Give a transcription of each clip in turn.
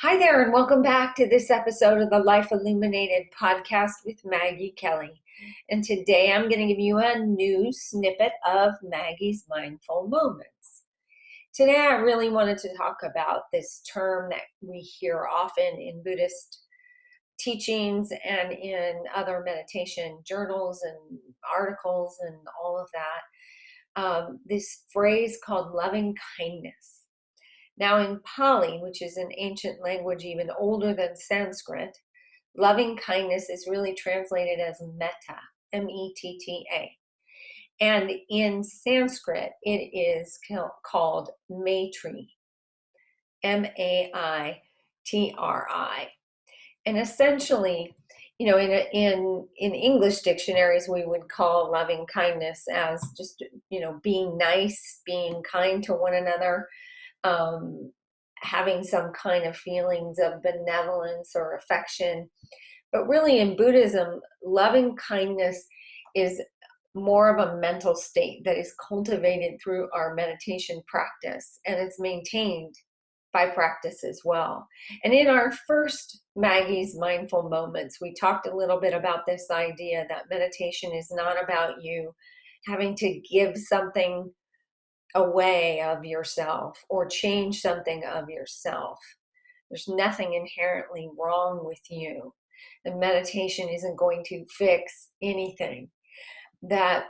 Hi there, and welcome back to this episode of the Life Illuminated podcast with Maggie Kelly. And today I'm going to give you a new snippet of Maggie's Mindful Moments. Today I really wanted to talk about this term that we hear often in Buddhist teachings and in other meditation journals and articles and all of that. This phrase called loving kindness. Now, in Pali, which is an ancient language even older than Sanskrit, loving kindness is really translated as metta, M-E-T-T-A. And in Sanskrit, it is called Maitri, M-A-I-T-R-I. And essentially, in English dictionaries, we would call loving kindness as just, being nice, being kind to one another, having some kind of feelings of benevolence or affection. But really in Buddhism, loving kindness is more of a mental state that is cultivated through our meditation practice, and it's maintained by practice as well. And in our first Maggie's Mindful Moments, we talked a little bit about this idea that meditation is not about you having to give something away of yourself or change something of yourself. There's nothing inherently wrong with you. And meditation isn't going to fix anything. That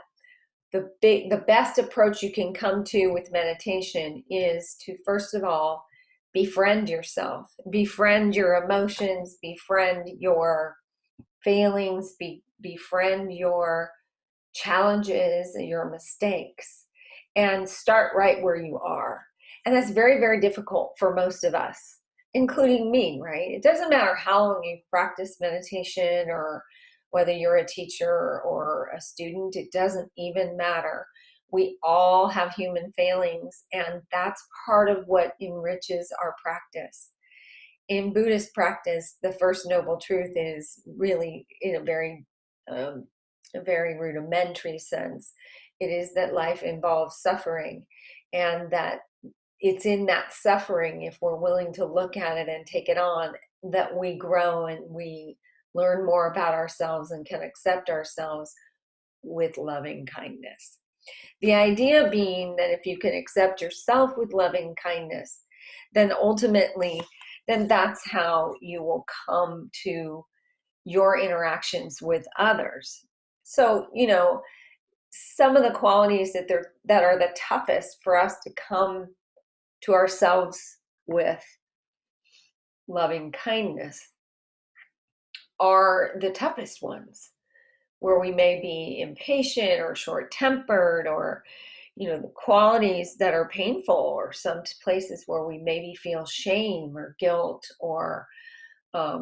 the best approach you can come to with meditation is to, first of all, befriend yourself, befriend your emotions, befriend your failings, befriend your challenges, your mistakes, and start right where you are. And that's very, very difficult for most of us, including me, right? It doesn't matter how long you've practiced meditation or whether you're a teacher or a student, it doesn't even matter. We all have human failings, and that's part of what enriches our practice. In Buddhist practice, the first noble truth is really, in a very rudimentary sense, it is that life involves suffering, and that it's in that suffering, if we're willing to look at it and take it on, that we grow and we learn more about ourselves and can accept ourselves with loving kindness. The idea being that if you can accept yourself with loving kindness, then ultimately, then that's how you will come to your interactions with others. So, some of the qualities that are the toughest for us to come to ourselves with loving kindness are the toughest ones, where we may be impatient or short-tempered, or the qualities that are painful, or some places where we maybe feel shame or guilt or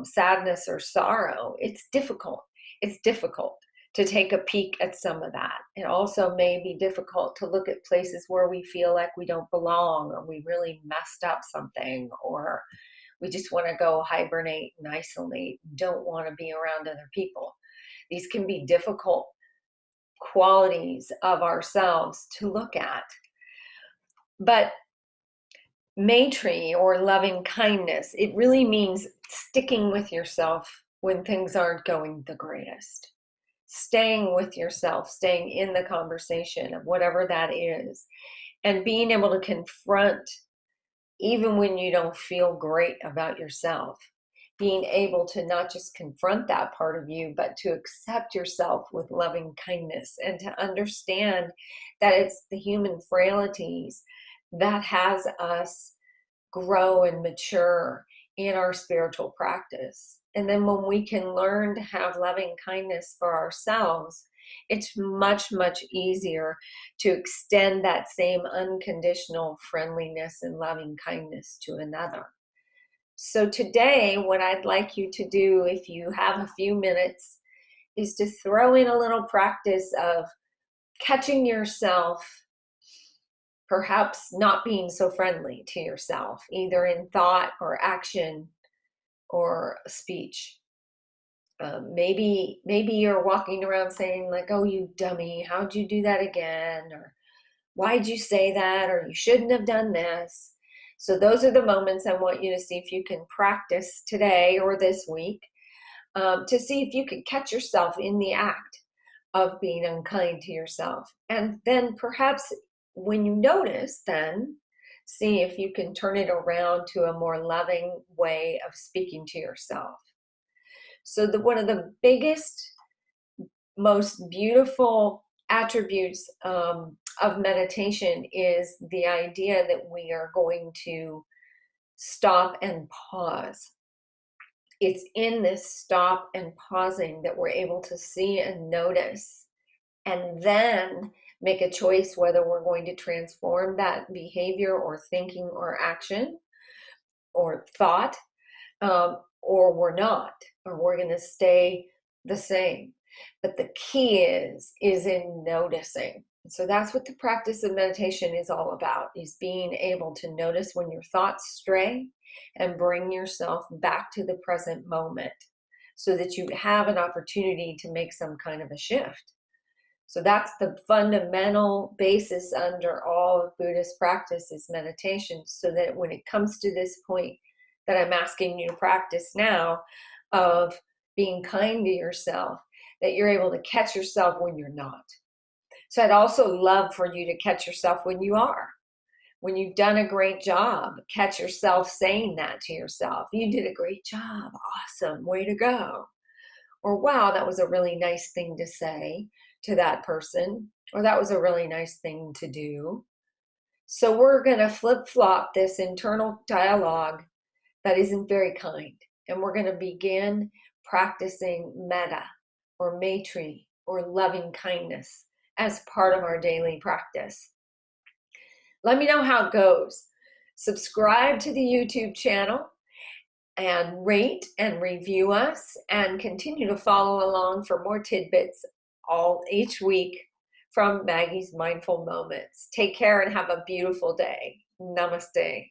sadness or sorrow. It's difficult to take a peek at some of that. It also may be difficult to look at places where we feel like we don't belong, or we really messed up something, or we just want to go hibernate and isolate, don't want to be around other people. These can be difficult qualities of ourselves to look at. But Maitri, or loving kindness, it really means sticking with yourself when things aren't going the greatest. Staying with yourself, staying in the conversation of whatever that is, and being able to confront even when you don't feel great about yourself. Being able to not just confront that part of you, but to accept yourself with loving kindness, and to understand that it's the human frailties that has us grow and mature in our spiritual practice. And then when we can learn to have loving kindness for ourselves, it's much, much easier to extend that same unconditional friendliness and loving kindness to another. So today, what I'd like you to do, if you have a few minutes, is to throw in a little practice of catching yourself perhaps not being so friendly to yourself, either in thought or action or speech. Maybe you're walking around saying like, "Oh, you dummy, how'd you do that again?" Or "Why'd you say that?" Or "You shouldn't have done this." So those are the moments I want you to see if you can practice today or this week, to see if you can catch yourself in the act of being unkind to yourself. And then perhaps when you notice, then see if you can turn it around to a more loving way of speaking to yourself. So one of the biggest, most beautiful attributes of meditation is the idea that we are going to stop and pause. It's in this stop and pausing that we're able to see and notice, and then make a choice whether we're going to transform that behavior or thinking or action or thought, or we're not, or we're going to stay the same. But the key is in noticing. So that's what the practice of meditation is all about, is being able to notice when your thoughts stray and bring yourself back to the present moment so that you have an opportunity to make some kind of a shift. So that's the fundamental basis under all of Buddhist practice, is meditation, so that when it comes to this point that I'm asking you to practice now of being kind to yourself, that you're able to catch yourself when you're not. So I'd also love for you to catch yourself when you are. When you've done a great job, catch yourself saying that to yourself. You did a great job. Awesome. Way to go. Or, wow, that was a really nice thing to say to that person. Or, that was a really nice thing to do. So we're going to flip-flop this internal dialogue that isn't very kind. And we're going to begin practicing metta or Maitri or loving kindness as part of our daily practice. Let me know how it goes. Subscribe to the YouTube channel and rate and review us, and continue to follow along for more tidbits each week from Maggie's Mindful Moments. Take care and have a beautiful day. Namaste.